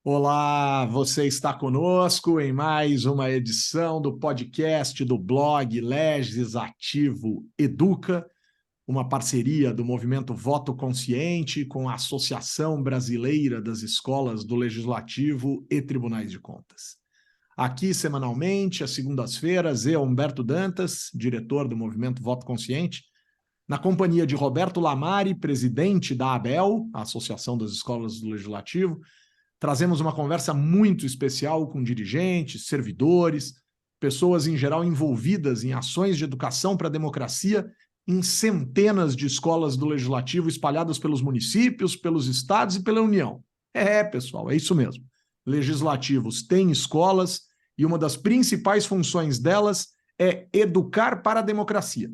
Olá, você está conosco em mais uma edição do podcast do blog Legislativo Educa, uma parceria do movimento Voto Consciente com a Associação Brasileira das Escolas do Legislativo e Tribunais de Contas. Aqui, semanalmente, às segundas-feiras, eu, Humberto Dantas, diretor do movimento Voto Consciente, na companhia de Roberto Lamari, presidente da ABEL, a Associação das Escolas do Legislativo. Trazemos uma conversa muito especial com dirigentes, servidores, pessoas em geral envolvidas em ações de educação para a democracia em centenas de escolas do Legislativo espalhadas pelos municípios, pelos estados e pela União. Pessoal, é isso mesmo. Legislativos têm escolas e uma das principais funções delas é educar para a democracia.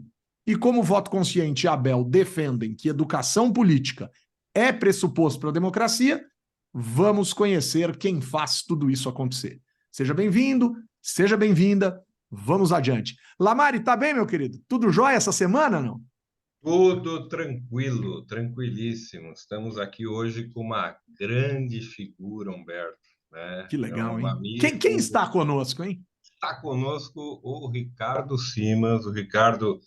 E como o Voto Consciente e a ABEL defendem que educação política é pressuposto para a democracia, vamos conhecer quem faz tudo isso acontecer. Seja bem-vindo, seja bem-vinda, vamos adiante. Lamari, tá bem, meu querido? Tudo jóia essa semana, não? Tudo tranquilo, tranquilíssimo. Estamos aqui hoje com uma grande figura, Humberto, né? Que É legal, um hein? Quem amigo. está conosco, hein? Está conosco o Ricardo Simas. O Ricardo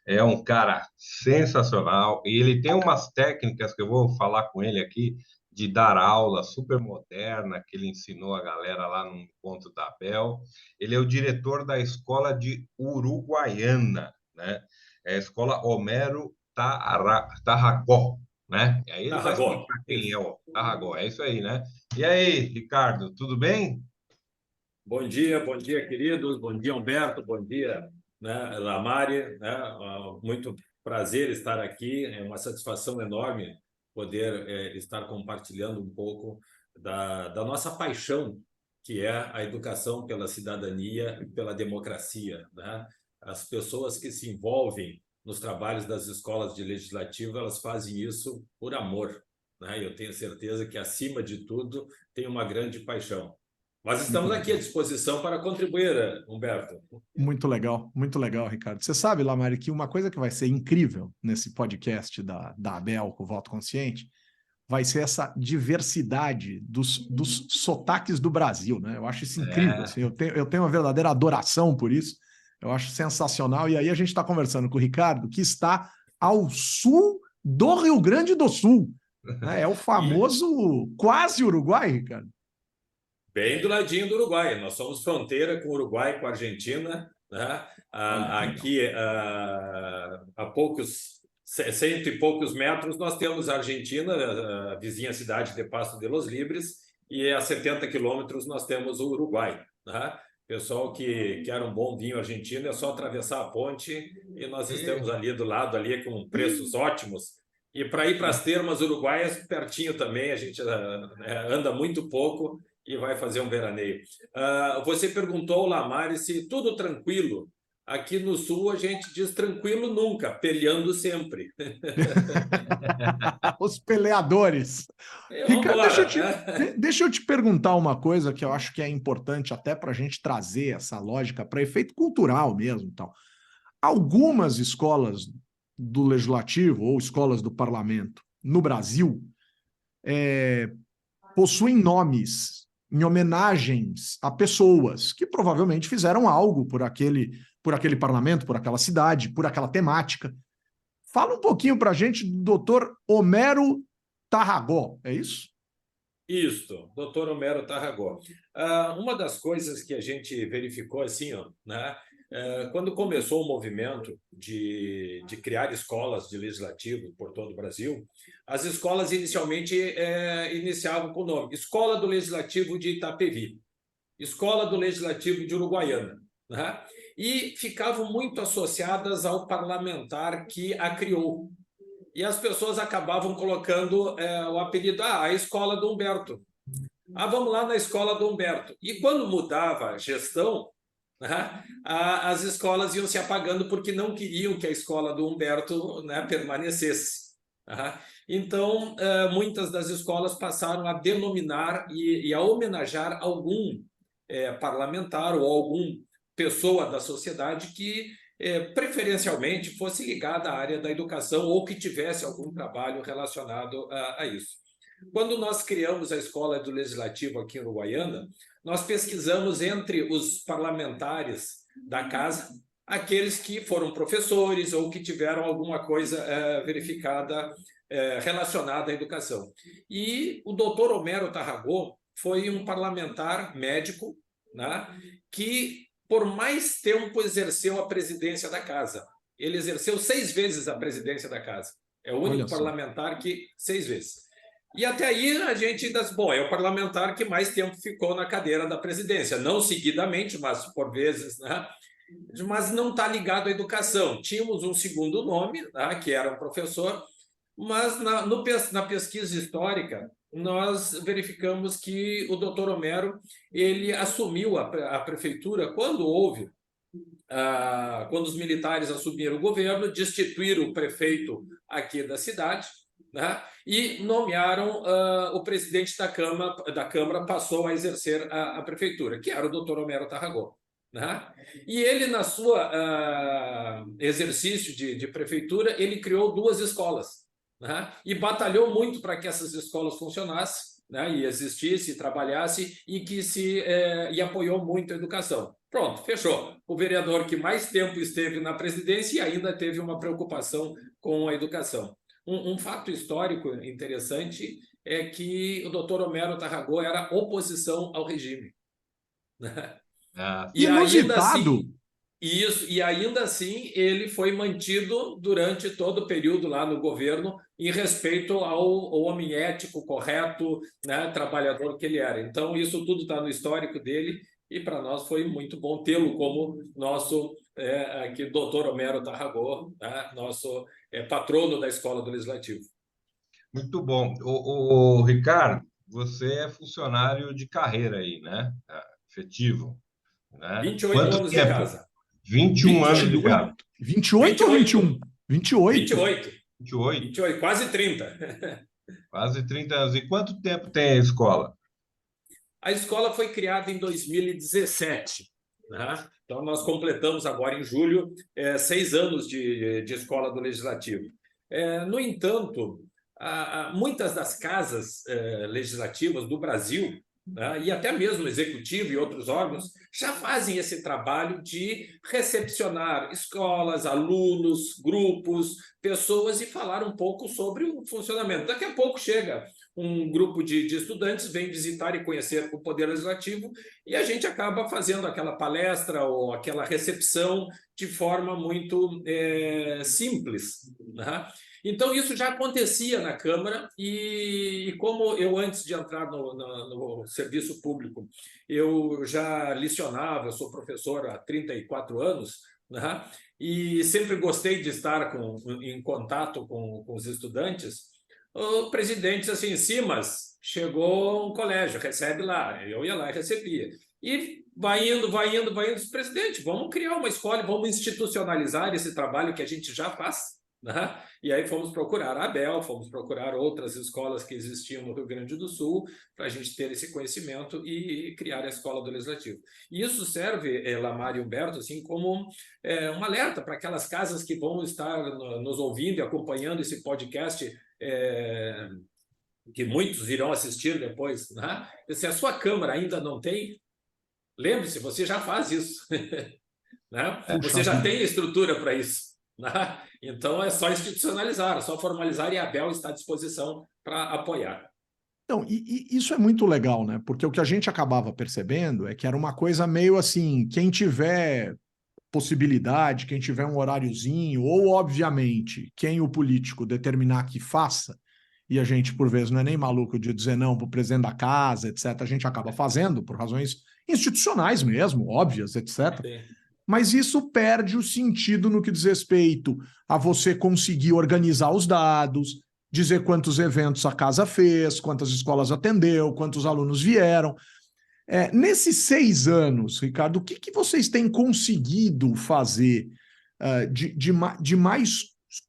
é um cara sensacional e ele tem umas técnicas que eu vou falar com ele aqui de dar aula super moderna que ele ensinou a galera lá no encontro da Abel. Ele é o diretor da escola de Uruguaiana, né? É a escola Homero Tarragó, né? E aí ele vai Tarragó, explicar quem é isso. o Tarragó, é isso aí, né? E aí, Ricardo, tudo bem? Bom dia, queridos. Bom dia, Humberto. Bom dia, né, Lamari. Né? Muito prazer estar aqui. É uma satisfação enorme poder estar compartilhando um pouco da nossa paixão, que é a educação pela cidadania e pela democracia, né? As pessoas que se envolvem nos trabalhos das escolas de legislativo, elas fazem isso por amor, né? Eu tenho certeza que, acima de tudo, tem uma grande paixão. Nós Muito estamos aqui à legal. disposição para contribuir, Humberto. Muito legal, Ricardo. Você sabe, Lamari, que uma coisa que vai ser incrível nesse podcast da ABEL com o Voto Consciente vai ser essa diversidade dos sotaques do Brasil, né? Eu acho isso incrível, É. assim, eu tenho uma verdadeira adoração por isso, eu acho sensacional, e aí a gente está conversando com o Ricardo, que está ao sul do Rio Grande do Sul, né? É o E famoso quase Uruguai, Ricardo. bem do ladinho do Uruguai. Nós somos fronteira com o Uruguai, com a Argentina, né? Olha que legal. Aqui, a poucos, cento e poucos metros, nós temos a Argentina, a vizinha cidade de Pasto de los Libres, e a 70 quilômetros nós temos o Uruguai, né? Pessoal que quer um bom vinho argentino, é só atravessar a ponte e nós estamos ali do lado, ali com preços ótimos. E para ir para as termas uruguaias, pertinho também, a gente anda muito pouco e vai fazer um veraneio. Você perguntou, Lamari, se tudo tranquilo. Aqui no Sul a gente diz tranquilo nunca, peleando sempre. Os peleadores. Vamos Ricardo, embora, né? deixa eu te perguntar uma coisa que eu acho que é importante até para a gente trazer essa lógica para efeito cultural mesmo. Então. Algumas escolas do Legislativo ou escolas do Parlamento no Brasil possuem nomes em homenagens a pessoas que provavelmente fizeram algo por aquele parlamento, por aquela cidade, por aquela temática. Fala um pouquinho para a gente do doutor Homero Tarragó, é isso? Isso, doutor Homero Tarragó. Uma das coisas que a gente verificou assim, ó, né, quando começou o movimento de criar escolas de legislativo por todo o Brasil, as escolas inicialmente iniciavam com o nome Escola do Legislativo de Itapevi, Escola do Legislativo de Uruguaiana, né? E ficavam muito associadas ao parlamentar que a criou. E as pessoas acabavam colocando o apelido, a escola do Humberto. Vamos lá na escola do Humberto. E quando mudava a gestão, né, as escolas iam se apagando porque não queriam que a escola do Humberto, né, permanecesse. Então, muitas das escolas passaram a denominar e a homenagear algum parlamentar ou algum pessoa da sociedade que preferencialmente fosse ligada à área da educação ou que tivesse algum trabalho relacionado a isso. Quando nós criamos a Escola do Legislativo aqui em Uruguaiana, nós pesquisamos entre os parlamentares da casa aqueles que foram professores ou que tiveram alguma coisa verificada relacionada à educação. E o doutor Homero Tarragó foi um parlamentar médico, né, que por mais tempo exerceu a presidência da casa. Ele exerceu 6 vezes a presidência da casa. É o único parlamentar que 6 vezes. E até aí a gente diz, bom, é o parlamentar que mais tempo ficou na cadeira da presidência, não seguidamente, mas por vezes, né? Mas não está ligado à educação. Tínhamos um segundo nome, né, que era um professor, mas na pesquisa histórica nós verificamos que o doutor Homero ele assumiu a prefeitura quando houve quando os militares assumiram o governo, destituíram o prefeito aqui da cidade, né, e nomearam o presidente da Câmara, passou a exercer a prefeitura, que era o doutor Homero Tarragó. Né? E ele, na sua exercício de prefeitura, ele criou 2 escolas, né? E batalhou muito para que essas escolas funcionassem, né? E existisse, e trabalhasse, e que e apoiou muito a educação. Pronto, fechou. O vereador que mais tempo esteve na presidência e ainda teve uma preocupação com a educação. Um fato histórico interessante é que o doutor Homero Tarragó era oposição ao regime. E inusitado. E ainda assim ele foi mantido durante todo o período lá no governo em respeito ao homem ético, correto, né, trabalhador que ele era. Então isso tudo está no histórico dele e para nós foi muito bom tê-lo como nosso aqui, doutor Homero Tarragó, né, nosso patrono da Escola do Legislativo. Muito bom. O Ricardo, você é funcionário de carreira aí, né? Efetivo. Né? 28 anos tempo? de casa. 21 anos de casa. 28 ou 21? 28. 28, quase 30. Quase 30 anos. E quanto tempo tem a escola? A escola foi criada em 2017. Né? Então, nós completamos agora, em julho, 6 anos de Escola do Legislativo. No entanto, muitas das casas legislativas do Brasil, né, e até mesmo o Executivo e outros órgãos, já fazem esse trabalho de recepcionar escolas, alunos, grupos, pessoas e falar um pouco sobre o funcionamento. Daqui a pouco chega um grupo de estudantes, vem visitar e conhecer o Poder Legislativo e a gente acaba fazendo aquela palestra ou aquela recepção de forma muito simples, né? Então, isso já acontecia na Câmara e como eu, antes de entrar no serviço público, eu já licionava, eu sou professor há 34 anos, né? E sempre gostei de estar em contato com os estudantes, o presidente disse assim, Simas, chegou um colégio, recebe lá. Eu ia lá e recebia. E vai indo, disse, presidente, vamos criar uma escola, vamos institucionalizar esse trabalho que a gente já faz. Né? E aí fomos procurar a ABEL, fomos procurar outras escolas que existiam no Rio Grande do Sul para a gente ter esse conhecimento e criar a Escola do Legislativo. E isso serve, Lamar e Humberto, assim, como um alerta para aquelas casas que vão estar nos ouvindo e acompanhando esse podcast, que muitos irão assistir depois. Né? Se a sua Câmara ainda não tem, lembre-se, você já faz isso. Né? Você já tem estrutura para isso. Né? Então, é só institucionalizar, é só formalizar e a ABEL está à disposição para apoiar. Então, e isso é muito legal, né? Porque o que a gente acabava percebendo é que era uma coisa meio assim, quem tiver possibilidade, quem tiver um horáriozinho, ou, obviamente, quem o político determinar que faça, e a gente, por vezes, não é nem maluco de dizer não para o presidente da casa, etc., a gente acaba fazendo por razões institucionais mesmo, óbvias, etc., Sim. Mas isso perde o sentido no que diz respeito a você conseguir organizar os dados, dizer quantos eventos a casa fez, quantas escolas atendeu, quantos alunos vieram. Nesses 6 anos, Ricardo, o que vocês têm conseguido fazer de mais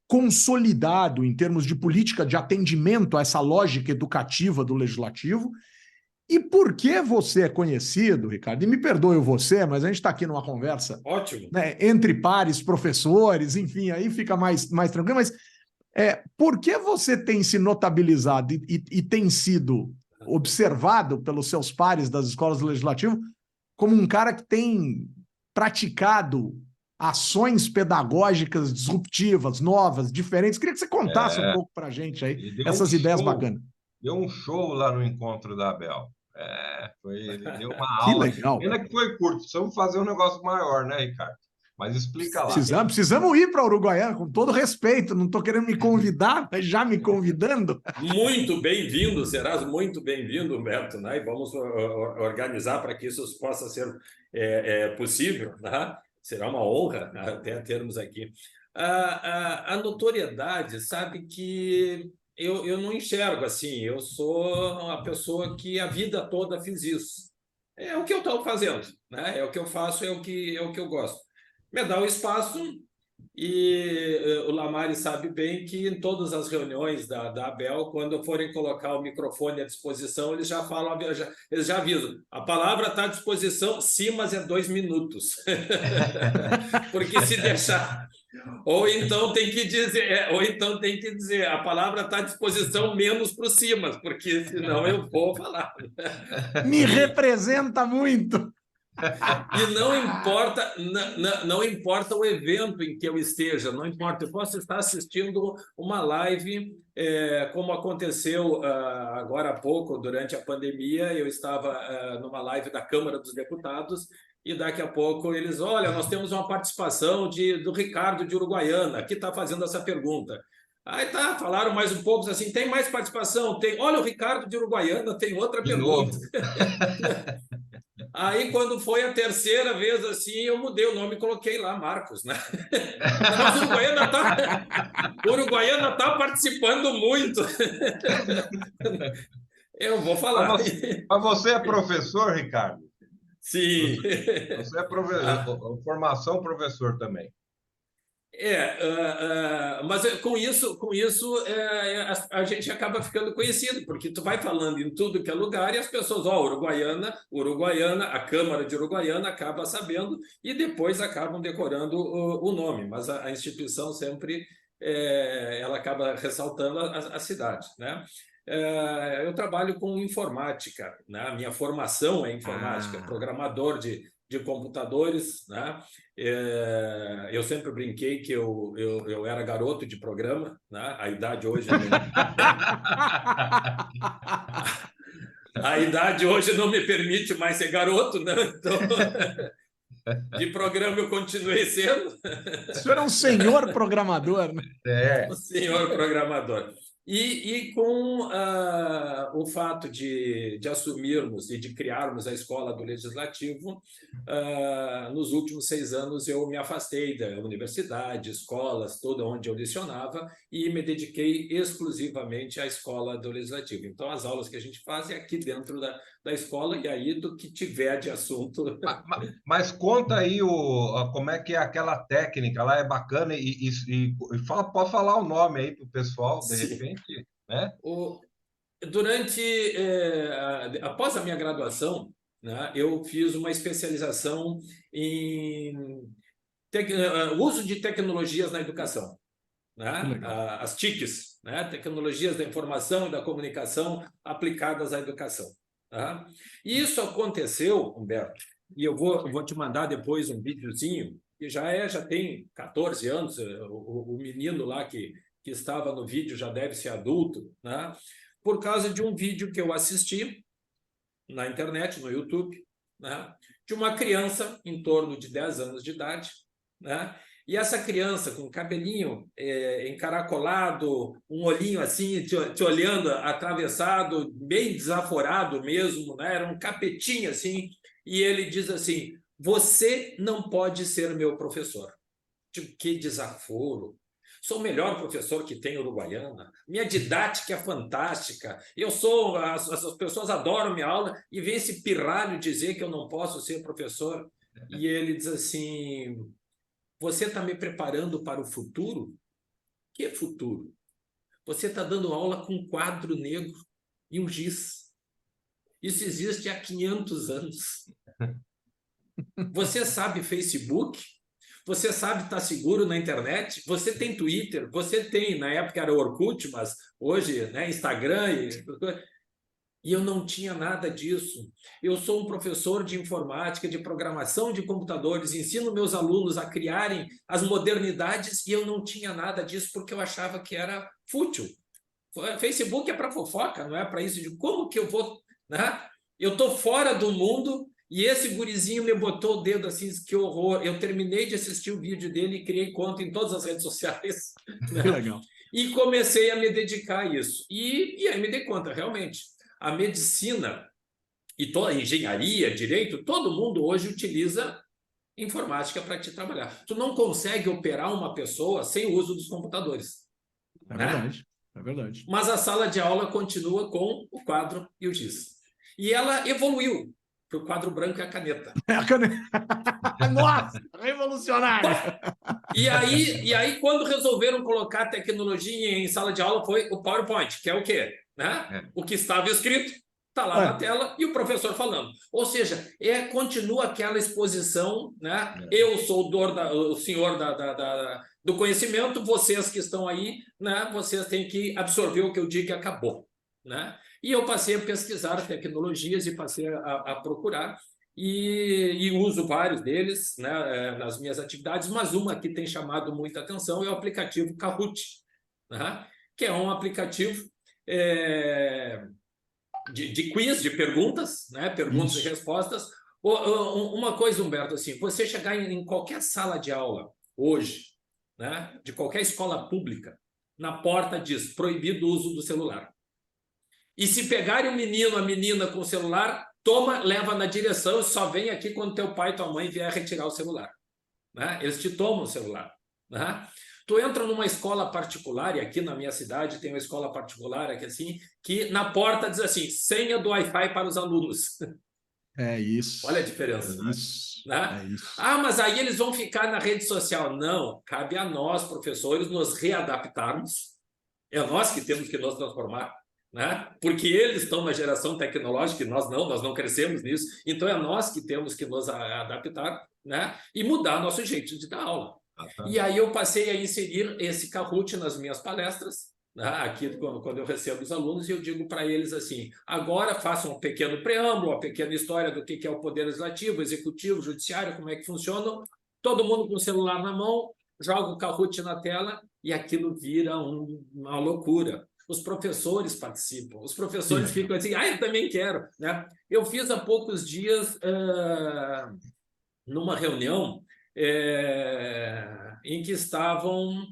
consolidado em termos de política de atendimento a essa lógica educativa do legislativo? E por que você é conhecido, Ricardo? E me perdoe você, mas a gente está aqui numa conversa Ótimo. Né, entre pares, professores, enfim, aí fica mais tranquilo, mas Por que você tem se notabilizado e tem sido observado pelos seus pares das escolas do Legislativo como um cara que tem praticado ações pedagógicas disruptivas, novas, diferentes? Queria que você contasse um pouco para a gente aí Ele deu essas ideias bacanas. deu um show lá no encontro da Abel. Ele deu uma Que aula. legal. Pena que foi curto, precisamos fazer um negócio maior, né, Ricardo? Mas explica lá. Precisamos ir para a Uruguaiana, com todo respeito. Não estou querendo me convidar, mas já me convidando. Muito bem-vindo, serás muito bem-vindo, Humberto, né? E vamos organizar para que isso possa ser possível, né? Será uma honra até termos aqui. A notoriedade, sabe que eu não enxergo assim, eu sou uma pessoa que a vida toda fiz isso. É o que eu estou fazendo, né? É o que eu faço, é o que eu gosto. Me dá o espaço, e o Lamari sabe bem que em todas as reuniões da Abel, quando forem colocar o microfone à disposição, eles já falam, eles já avisam, a palavra está à disposição, sim, mas é 2 minutos. Porque se deixar... Ou então tem que dizer, a palavra está à disposição menos para o Simas, porque senão eu vou falar. Me representa muito. E não importa o evento em que eu esteja, não importa, eu posso estar assistindo uma live, como aconteceu agora há pouco, durante a pandemia, eu estava numa live da Câmara dos Deputados, e daqui a pouco eles, olha, nós temos uma participação do Ricardo de Uruguaiana, que está fazendo essa pergunta. Aí tá, falaram mais um pouco assim, tem mais participação? Tem, olha, o Ricardo de Uruguaiana tem outra pergunta. Aí, quando foi a terceira vez assim, eu mudei o nome e coloquei lá Marcos, né? Mas o Uruguaiana tá participando muito. Eu vou falar. Mas você é professor, Ricardo? Sim. Você é professor, formação professor também. Mas com isso a gente acaba ficando conhecido, porque tu vai falando em tudo que é lugar e as pessoas, Uruguaiana, a Câmara de Uruguaiana acaba sabendo e depois acabam decorando o nome, mas a instituição sempre ela acaba ressaltando a cidade, né? Eu trabalho com informática, né? A minha formação é informática, programador de computadores, né? Eu sempre brinquei que eu era garoto de programa, né? A idade hoje a idade hoje não me permite mais ser garoto, né? Então, de programa eu continuei sendo. O senhor é um senhor programador, né? Um senhor programador. E com o fato de assumirmos e de criarmos a Escola do Legislativo, nos últimos 6 anos eu me afastei da universidade, escolas, toda onde eu lecionava, e me dediquei exclusivamente à Escola do Legislativo. Então, as aulas que a gente faz é aqui dentro da escola, e aí do que tiver de assunto. Mas conta aí como é que é aquela técnica lá, é bacana, pode falar o nome aí para o pessoal, de repente, né? Após a minha graduação, né, eu fiz uma especialização em uso de tecnologias na educação, né? As TICs, né? Tecnologias da informação e da comunicação aplicadas à educação. Tá? E isso aconteceu, Humberto, e eu vou te mandar depois um videozinho, que já tem 14 anos, o menino lá que estava no vídeo já deve ser adulto, né? Por causa de um vídeo que eu assisti na internet, no YouTube, né? De uma criança em torno de 10 anos de idade, né? E essa criança com cabelinho encaracolado, um olhinho assim, te olhando atravessado, bem desaforado mesmo, né? Era um capetinho assim, e ele diz assim, você não pode ser meu professor. Tipo, que desaforo. Sou o melhor professor que tem em Uruguaiana, minha didática é fantástica, as pessoas adoram minha aula, e vem esse pirralho dizer que eu não posso ser professor. E ele diz assim, você está me preparando para o futuro? Que futuro? Você está dando aula com um quadro negro e um giz. Isso existe há 500 anos. Você sabe Facebook? Você sabe estar seguro na internet? Você tem Twitter? Você tem, na época era Orkut, mas hoje, né, Instagram. E eu não tinha nada disso. Eu sou um professor de informática, de programação de computadores, ensino meus alunos a criarem as modernidades e eu não tinha nada disso porque eu achava que era fútil. Facebook é para fofoca, não é para isso. De como que eu vou... Né? Eu estou fora do mundo e esse gurizinho me botou o dedo assim, que horror. Eu terminei de assistir o vídeo dele e criei conta em todas as redes sociais. Né? Que legal. E comecei a me dedicar a isso. E aí me dei conta, realmente, a medicina e toda a engenharia, direito, todo mundo hoje utiliza informática para te trabalhar. Tu não consegue operar uma pessoa sem o uso dos computadores. É né? verdade, é verdade. Mas a sala de aula continua com o quadro e o giz. E ela evoluiu para o quadro branco e a caneta. Nossa, revolucionário! E aí, quando resolveram colocar tecnologia em sala de aula, foi o PowerPoint, que é o quê? Né? O que estava escrito está lá na tela e o professor falando. Ou seja, continua aquela exposição, né? Eu sou o senhor do conhecimento, vocês que estão aí, né? Vocês têm que absorver o que eu digo e acabou. Né? E eu passei a pesquisar tecnologias e passei a procurar. E uso vários deles, né, nas minhas atividades, mas uma que tem chamado muita atenção é o aplicativo Kahoot, né, que é um aplicativo de quiz, de perguntas, né, perguntas e respostas. Uma coisa, Humberto, assim, você chegar em qualquer sala de aula hoje, né, de qualquer escola pública, na porta diz proibido o uso do celular. E se pegarem o menino, a menina com o celular, toma, leva na direção e só vem aqui quando teu pai e tua mãe vier retirar o celular. Né? Eles te tomam o celular. Né? Tu entra numa escola particular, e aqui na minha cidade tem uma escola particular aqui assim, que na porta diz assim, senha do Wi-Fi para os alunos. É isso. Olha a diferença. É isso. Né? É isso. Ah, mas aí eles vão ficar na rede social. Não, cabe a nós, professores, nos readaptarmos. É nós que temos que nos transformar. Né? Porque eles estão na geração tecnológica e nós não crescemos nisso. Então, é nós que temos que nos adaptar, né? E mudar nosso jeito de dar aula. E aí eu passei a inserir esse Kahoot nas minhas palestras, né? Aqui, quando eu recebo os alunos, e eu digo para eles assim, agora façam um pequeno preâmbulo, uma pequena história do que é o Poder Legislativo, Executivo, Judiciário, como é que funciona. Todo mundo com o celular na mão, joga o Kahoot na tela e aquilo vira uma loucura. Os professores participam, os professores ficam assim, eu também quero. Né? Eu fiz há poucos dias, numa reunião, em que estavam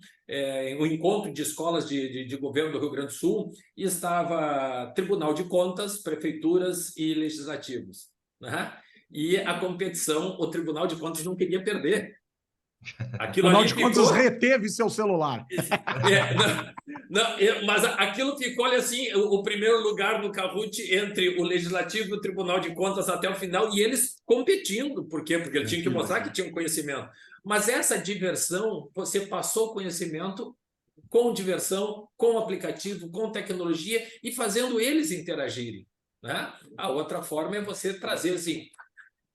o encontro de escolas de governo do Rio Grande do Sul, e estava Tribunal de Contas, prefeituras e legislativos. Né? E a competição, o Tribunal de Contas não queria perder. Afinal de contas, reteve seu celular. Mas aquilo ficou, olha assim, o primeiro lugar no Kahoot entre o Legislativo e o Tribunal de Contas até o final, e eles competindo. Por quê? Porque eles tinham que mostrar que tinham conhecimento. Mas essa diversão, você passou conhecimento com diversão, com aplicativo, com tecnologia e fazendo eles interagirem. Né? A outra forma é você trazer assim,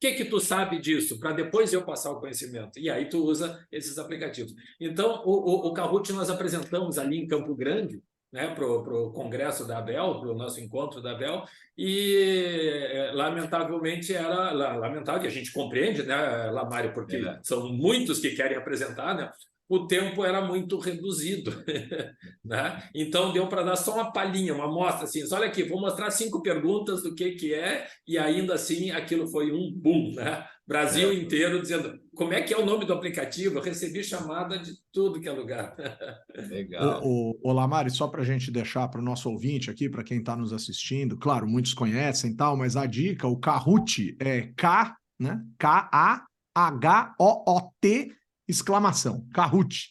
o que tu sabe disso? Para depois eu passar o conhecimento. E aí tu usa esses aplicativos. Então, o Kahoot nós apresentamos ali em Campo Grande, né, para o congresso da ABEL, para o nosso encontro da ABEL, e lamentavelmente era lamentável, e a gente compreende, né, Lamário, porque são muitos que querem apresentar, né? O tempo era muito reduzido. Né? Então, deu para dar só uma palhinha, uma amostra, assim, olha aqui, vou mostrar 5 perguntas do que é, e ainda assim aquilo foi um boom, né? Brasil inteiro dizendo, como é que é o nome do aplicativo? Eu recebi chamada de tudo que é lugar. Legal. Lamari, só para a gente deixar para o nosso ouvinte aqui, para quem está nos assistindo, claro, muitos conhecem e tal, mas a dica, o Kahoot é K, né? K-A-H-O-O-T, exclamação, Kahoot.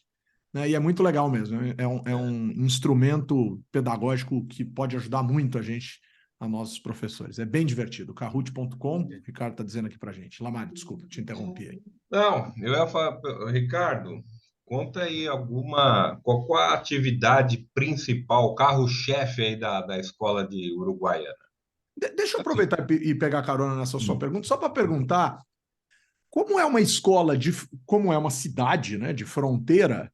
Né? E é muito legal mesmo, é um instrumento pedagógico que pode ajudar muito a gente, a nós professores. É bem divertido. Kahoot.com, o Ricardo está dizendo aqui para a gente. Lamari, desculpa, te interrompi aí. Não, eu ia falar, Ricardo, conta aí qual a atividade principal, o carro-chefe aí da escola de Uruguaiana? Deixa eu aproveitar e pegar carona nessa sua pergunta, só para perguntar, como é uma escola, como é uma cidade, né, de fronteira,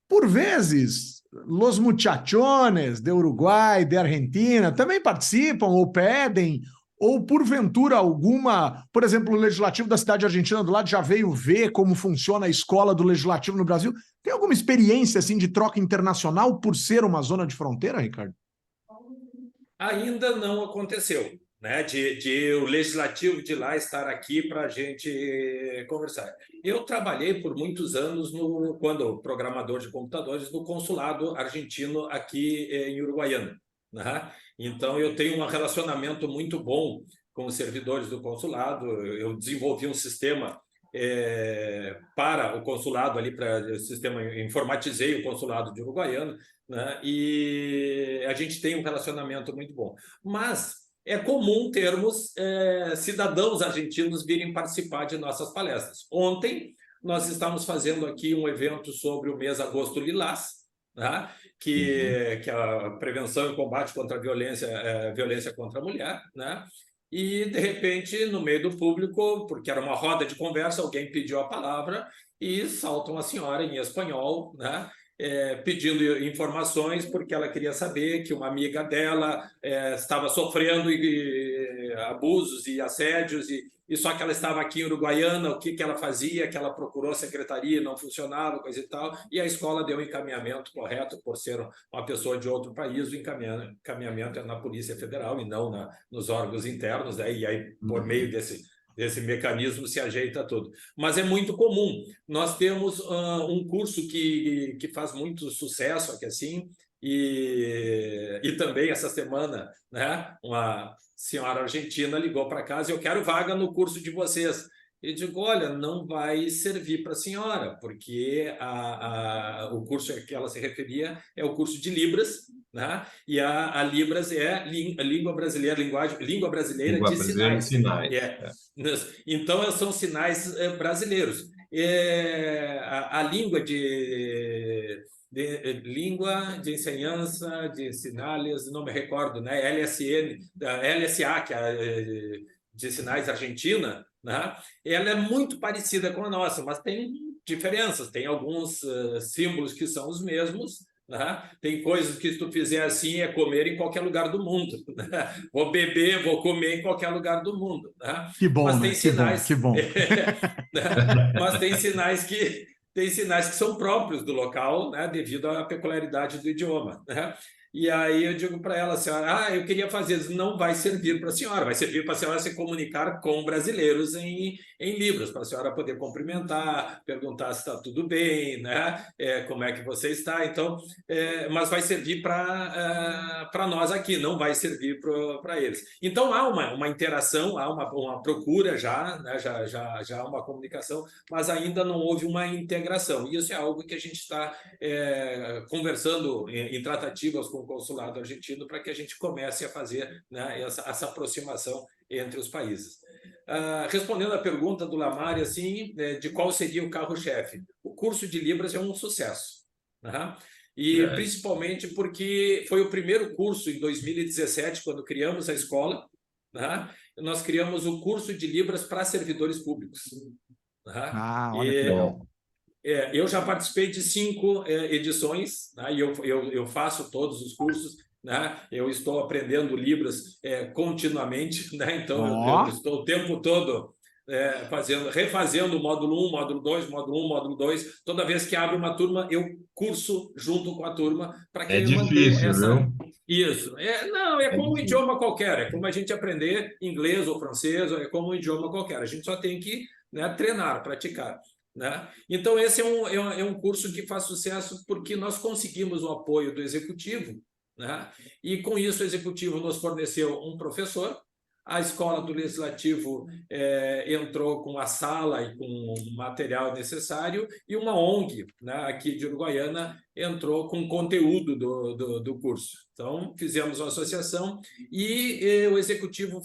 por vezes, los muchachones de Uruguai, de Argentina, também participam ou pedem, ou porventura alguma, por exemplo, o Legislativo da cidade argentina do lado já veio ver como funciona a escola do Legislativo no Brasil. Tem alguma experiência assim de troca internacional por ser uma zona de fronteira, Ricardo? Ainda não aconteceu, né? De o legislativo de lá estar aqui para a gente conversar. Eu trabalhei por muitos anos quando programador de computadores no consulado argentino aqui em Uruguaiana, né? Então eu tenho um relacionamento muito bom com os servidores do consulado. Eu desenvolvi um sistema para o consulado ali, para o sistema, informatizei o consulado de Uruguaiana, né? E a gente tem um relacionamento muito bom. Mas é comum termos cidadãos argentinos virem participar de nossas palestras. Ontem, nós estamos fazendo aqui um evento sobre o mês Agosto Lilás, né? Que é a prevenção e combate contra a violência contra a mulher, né? E, de repente, no meio do público, porque era uma roda de conversa, alguém pediu a palavra e salta uma senhora em espanhol, né? Pedindo informações porque ela queria saber que uma amiga dela estava sofrendo abusos e assédios, e só que ela estava aqui em Uruguaiana, o que ela fazia, que ela procurou a secretaria, não funcionava, coisa e tal, e a escola deu o encaminhamento correto, por ser uma pessoa de outro país, o encaminhamento é na Polícia Federal e não nos órgãos internos, né? E aí, por meio desse mecanismo, se ajeita tudo. Mas é muito comum. Nós temos um curso que faz muito sucesso aqui, assim, e também essa semana, né, uma senhora argentina ligou para casa: eu quero vaga no curso de vocês. Eu digo: olha, não vai servir para a senhora, porque o curso a que ela se referia é o curso de Libras, né? E a Libras é a língua brasileira, língua brasileira de sinais. Então, são sinais brasileiros. A língua língua de ensinança de sinais, não me recordo, né? LSA, que é de sinais argentina, né? Ela é muito parecida com a nossa, mas tem diferenças, tem alguns símbolos que são os mesmos, né? Tem coisas que, se tu fizer assim, é comer em qualquer lugar do mundo, né? Vou beber, vou comer em qualquer lugar do mundo, né? Que bom, mas né? tem sinais, que bom. mas tem sinais que são próprios do local, né, devido à peculiaridade do idioma, né? E aí eu digo para ela: senhora, eu queria fazer isso. Não vai servir para a senhora, vai servir para a senhora se comunicar com brasileiros em Libras, para a senhora poder cumprimentar, perguntar se está tudo bem, né? Como é que você está. Então, mas vai servir para nós aqui, não vai servir para eles. Então, há uma interação, há uma procura já, né? Já há uma comunicação, mas ainda não houve uma integração. E isso é algo que a gente está conversando em tratativas com o consulado argentino para que a gente comece a fazer, né, essa aproximação entre os países. Respondendo à pergunta do Lamari, assim, de qual seria o carro-chefe, o curso de Libras é um sucesso, né? E principalmente porque foi o primeiro curso em 2017, quando criamos a escola, né? Nós criamos o curso de Libras para servidores públicos, né? Olha que legal. Eu já participei de 5 edições, né? E eu faço todos os cursos, né? Eu estou aprendendo Libras continuamente, né? Então eu estou o tempo todo refazendo o módulo 1, módulo 2, módulo 1, módulo 2. Toda vez que abre uma turma, eu curso junto com a turma para que difícil, viu? Isso. Não, é como um idioma qualquer, é como a gente aprender inglês ou francês, é como um idioma qualquer. A gente só tem que, né, treinar, praticar, né? Então, esse é um curso que faz sucesso porque nós conseguimos o apoio do executivo, né? E com isso o executivo nos forneceu um professor, a escola do legislativo entrou com a sala e com o material necessário, e uma ONG, né, aqui de Uruguaiana, entrou com conteúdo do curso. Então, fizemos uma associação e o executivo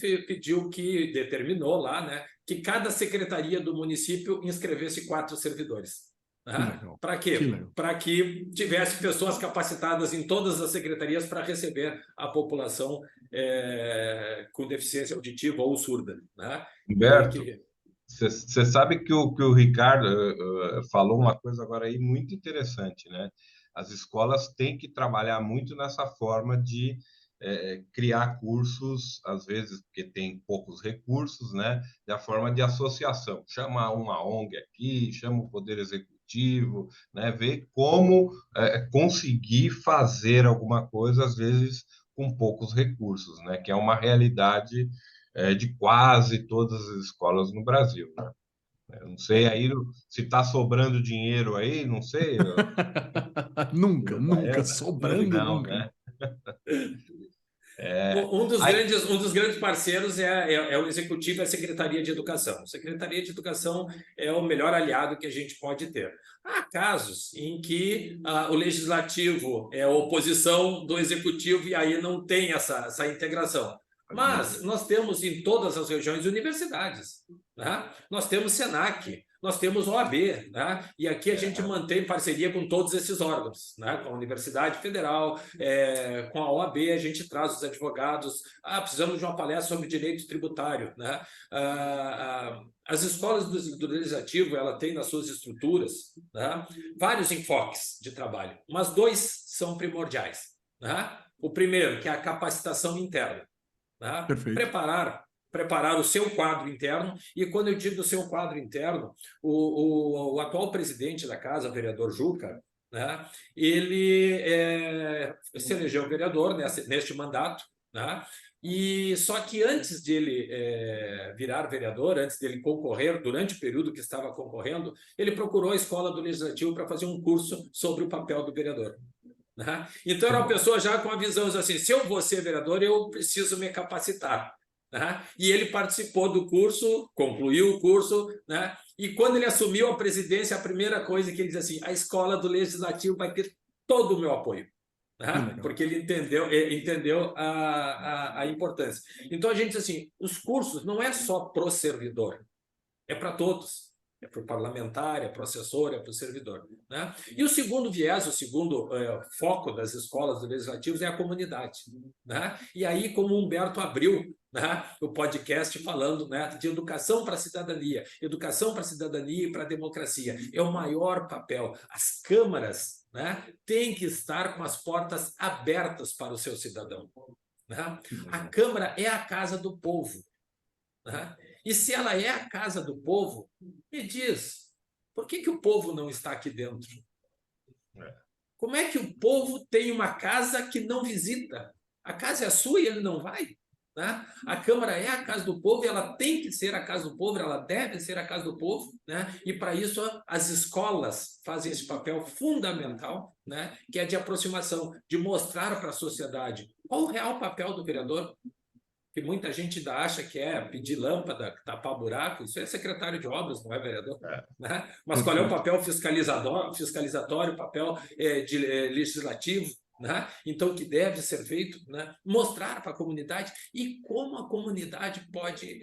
determinou lá, né, que cada secretaria do município inscrevesse 4 servidores. Para quê? Para que tivesse pessoas capacitadas em todas as secretarias para receber a população com deficiência auditiva ou surda, né? Humberto, Você sabe que o Ricardo falou uma coisa agora aí muito interessante, né? As escolas têm que trabalhar muito nessa forma de criar cursos, às vezes porque tem poucos recursos, né? Da forma de associação. Chama uma ONG aqui, chama o Poder Executivo, né? Ver como conseguir fazer alguma coisa, às vezes com poucos recursos, né? Que é uma realidade de quase todas as escolas no Brasil, né? Eu não sei É. aí se está sobrando dinheiro aí, não sei, Nunca, nunca, Baiana, acho que sobrando não, nunca. né? É, aí, Um dos grandes parceiros é o Executivo e a Secretaria de Educação. A Secretaria de Educação é o melhor aliado que a gente pode ter. Há casos em que o Legislativo é a oposição do Executivo e aí não tem essa integração. Mas nós temos em todas as regiões universidades, né? Nós temos SENAC, nós temos OAB, né? E aqui a gente mantém parceria com todos esses órgãos, né? Com a Universidade Federal, com a OAB, a gente traz os advogados. Precisamos de uma palestra sobre direito tributário, né? As escolas do Legislativo, ela tem nas suas estruturas, né, vários enfoques de trabalho, mas dois são primordiais, né? O primeiro, que é a capacitação interna, né? Perfeito. Preparar o seu quadro interno, e quando eu digo o seu quadro interno, o atual presidente da casa, o vereador Juca, né, ele se elegeu vereador neste mandato, né, e só que antes dele virar vereador, antes dele concorrer, durante o período que estava concorrendo, ele procurou a escola do Legislativo para fazer um curso sobre o papel do vereador. Né? Então, era uma pessoa já com a visão assim: se eu vou ser vereador, eu preciso me capacitar. Né? E ele participou do curso, concluiu o curso, né? E quando ele assumiu a presidência, a primeira coisa que ele disse assim: a escola do Legislativo vai ter todo o meu apoio. Né? Porque ele entendeu a importância. Então, a gente diz assim: os cursos não é só para o servidor, é para todos. É para o parlamentar, é para o assessor, é para o servidor. Né? E o segundo viés, o segundo foco das escolas legislativas é a comunidade. Né? E aí, como o Humberto abriu, né, o podcast falando, né, de educação para a cidadania e para a democracia, é o maior papel. As câmaras, né, têm que estar com as portas abertas para o seu cidadão. Né? A Câmara é a casa do povo. Né? E se ela é a casa do povo, me diz, por que o povo não está aqui dentro? Como é que o povo tem uma casa que não visita? A casa é sua e ele não vai? Né? A Câmara é a casa do povo, ela tem que ser a casa do povo, ela deve ser a casa do povo, né? E para isso as escolas fazem esse papel fundamental, né? Que é de aproximação, de mostrar para a sociedade qual o real papel do vereador, que muita gente ainda acha que é pedir lâmpada, tapar buraco. Isso é secretário de obras, não é vereador. Né? Mas qual é o papel fiscalizatório, o papel legislativo? Né? Então, o que deve ser feito? Né? Mostrar para a comunidade e como a comunidade pode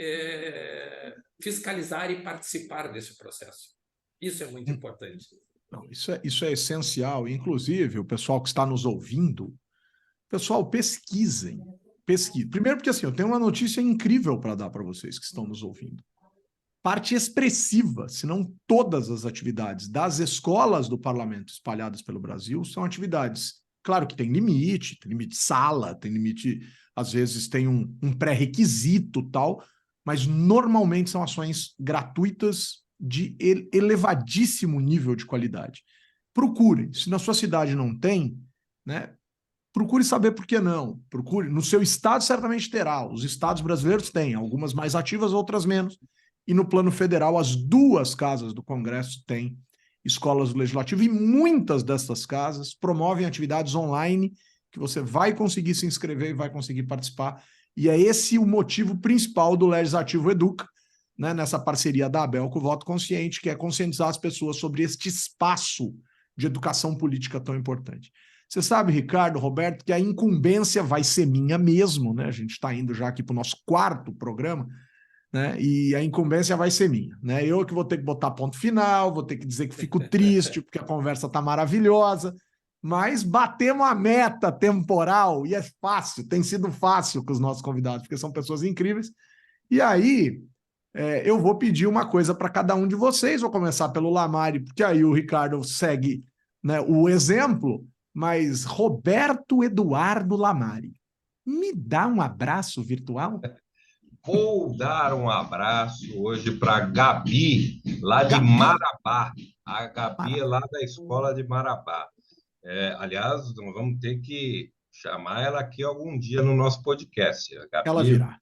fiscalizar e participar desse processo. Isso é muito importante. Não, isso é essencial. Inclusive, o pessoal que está nos ouvindo, pessoal, pesquisem. Primeiro porque assim, eu tenho uma notícia incrível para dar para vocês que estão nos ouvindo. Parte expressiva, se não todas as atividades das escolas do parlamento espalhadas pelo Brasil são atividades. Claro que tem limite de sala, tem limite, às vezes tem um pré-requisito tal, mas normalmente são ações gratuitas de elevadíssimo nível de qualidade. Procurem, se na sua cidade não tem, né? Procure saber por que não. Procure. No seu estado, certamente terá. Os estados brasileiros têm, algumas mais ativas, outras menos. E no plano federal, as duas casas do Congresso têm escolas do Legislativo e muitas dessas casas promovem atividades online que você vai conseguir se inscrever e vai conseguir participar. E é esse o motivo principal do Legislativo Educa, né, nessa parceria da ABEL com o Voto Consciente, que é conscientizar as pessoas sobre este espaço de educação política tão importante. Você sabe, Ricardo, Roberto, que a incumbência vai ser minha mesmo, né? A gente está indo já aqui para o nosso 4º programa, né? E a incumbência vai ser minha, né? Eu que vou ter que botar ponto final, vou ter que dizer que fico triste porque a conversa está maravilhosa, mas batemos a meta temporal e é fácil, tem sido fácil com os nossos convidados, porque são pessoas incríveis. E aí, eu vou pedir uma coisa para cada um de vocês. Vou começar pelo Lamari, porque aí o Ricardo segue, né, o exemplo, mas Roberto Eduardo Lamari, me dá um abraço virtual? Vou dar um abraço hoje para Gabi, lá de Gabi. Marabá. A Gabi é lá da escola de Marabá. Aliás, nós vamos ter que chamar ela aqui algum dia no nosso podcast. A Ela Gabi, virá.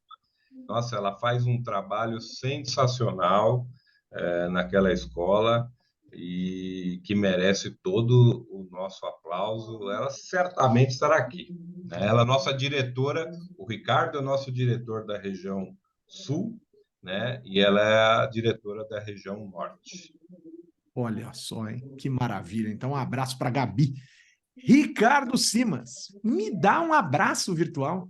nossa, ela faz um trabalho sensacional naquela escola e que merece todo o nosso aplauso. Ela certamente estará aqui, né? Ela é nossa diretora, o Ricardo é nosso diretor da região sul, né? E ela é a diretora da região norte. Olha só, hein? Que maravilha. Então, um abraço para Gabi. Ricardo Simas, me dá um abraço virtual.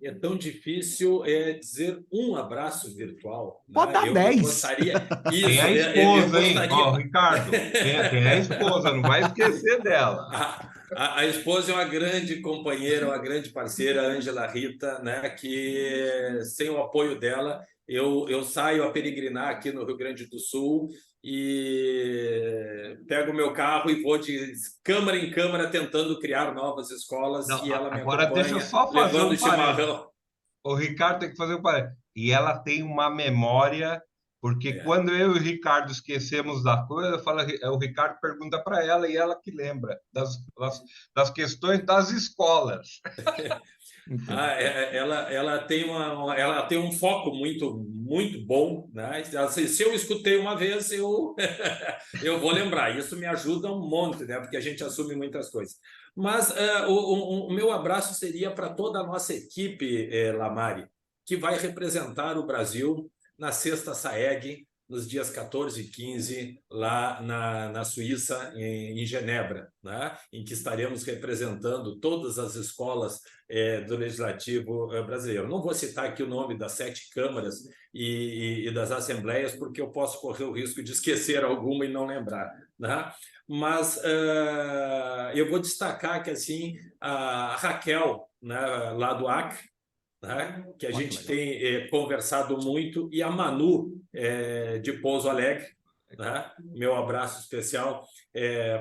É tão difícil dizer um abraço virtual. Pode dar Eu 10. gostaria. Isso, Tem a eu esposa, hein? gostaria. Ó, Ricardo, tem a esposa, não vai esquecer dela. A esposa é uma grande companheira, uma grande parceira, a Ângela Rita, né? Que sem o apoio dela, eu saio a peregrinar aqui no Rio Grande do Sul e pego o meu carro e vou de câmara em câmara tentando criar novas escolas Não, e ela me agora deixa eu acompanha, só fazer levando um parênteses. chimarrão. O Ricardo tem que fazer um parênteses. E ela tem uma memória, porque quando eu e o Ricardo esquecemos da coisa, o Ricardo pergunta para ela e ela que lembra das questões das escolas. Ela tem um foco muito bom, né? Assim, se eu escutei uma vez, eu vou lembrar. Isso me ajuda um monte, né? Porque a gente assume muitas coisas. Mas o meu abraço seria para toda a nossa equipe, Lamari, que vai representar o Brasil na Sexta SAEG, nos dias 14 e 15, lá na Suíça, em Genebra, né? Em que estaremos representando todas as escolas do Legislativo brasileiro. Não vou citar aqui o nome das 7 câmaras e das assembleias, porque eu posso correr o risco de esquecer alguma e não lembrar, né? Mas eu vou destacar que assim a Raquel, né, lá do Acre, né, que a gente tem conversado muito, e a Manu, de Pouso Alegre, né? Meu abraço especial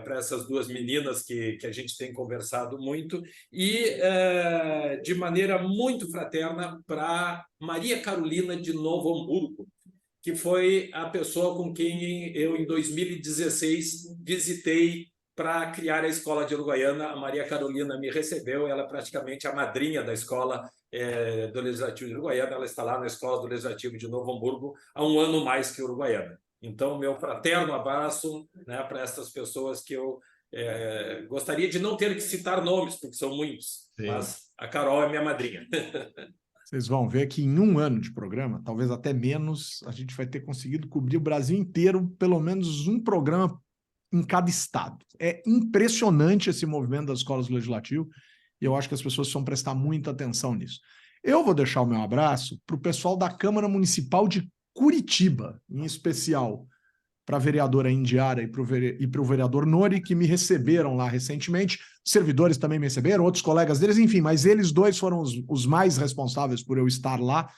para essas duas meninas que a gente tem conversado muito, e de maneira muito fraterna para Maria Carolina de Novo Hamburgo, que foi a pessoa com quem eu, em 2016, visitei para criar a escola de Uruguaiana. A Maria Carolina me recebeu, ela é praticamente a madrinha da escola do Legislativo de Uruguaiana. Ela está lá na escola do Legislativo de Novo Hamburgo há um ano mais que Uruguaiana. Então, meu fraterno abraço, né, para essas pessoas que eu gostaria de não ter que citar nomes, porque são muitos, sim, mas a Carol é minha madrinha. Vocês vão ver que em um ano de programa, talvez até menos, a gente vai ter conseguido cobrir o Brasil inteiro, pelo menos um programa em cada estado. É impressionante esse movimento das escolas do Legislativo e eu acho que as pessoas precisam prestar muita atenção nisso. Eu vou deixar o meu abraço para o pessoal da Câmara Municipal de Curitiba, em especial para a vereadora Indiara e para o vereador Nori, que me receberam lá recentemente. Servidores também me receberam, outros colegas deles, enfim, mas eles dois foram os mais responsáveis por eu estar lá,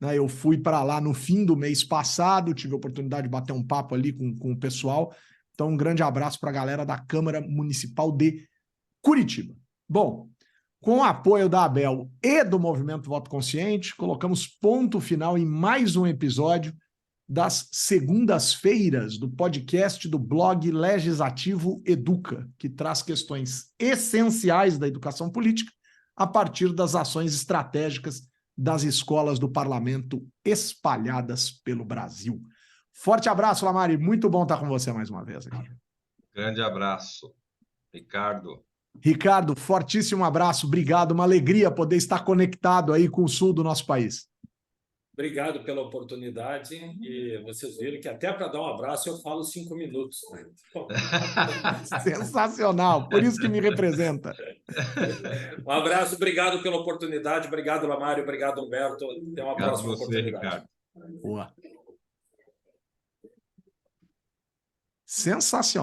né? Eu fui para lá no fim do mês passado, tive a oportunidade de bater um papo ali com o pessoal. Então, um grande abraço para a galera da Câmara Municipal de Curitiba. Bom, com o apoio da Abel e do Movimento Voto Consciente, colocamos ponto final em mais um episódio das segundas-feiras do podcast do blog Legislativo Educa, que traz questões essenciais da educação política a partir das ações estratégicas das escolas do parlamento espalhadas pelo Brasil. Forte abraço, Lamari. Muito bom estar com você mais uma vez aqui. Grande abraço, Ricardo. Ricardo, fortíssimo abraço. Obrigado. Uma alegria poder estar conectado aí com o sul do nosso país. Obrigado pela oportunidade, e vocês viram que até para dar um abraço eu falo 5 minutos. Sensacional, por isso que me representa. Um abraço, obrigado pela oportunidade, obrigado, Lamário, obrigado, Humberto. Até uma próxima oportunidade. Ricardo. Boa. Sensacional.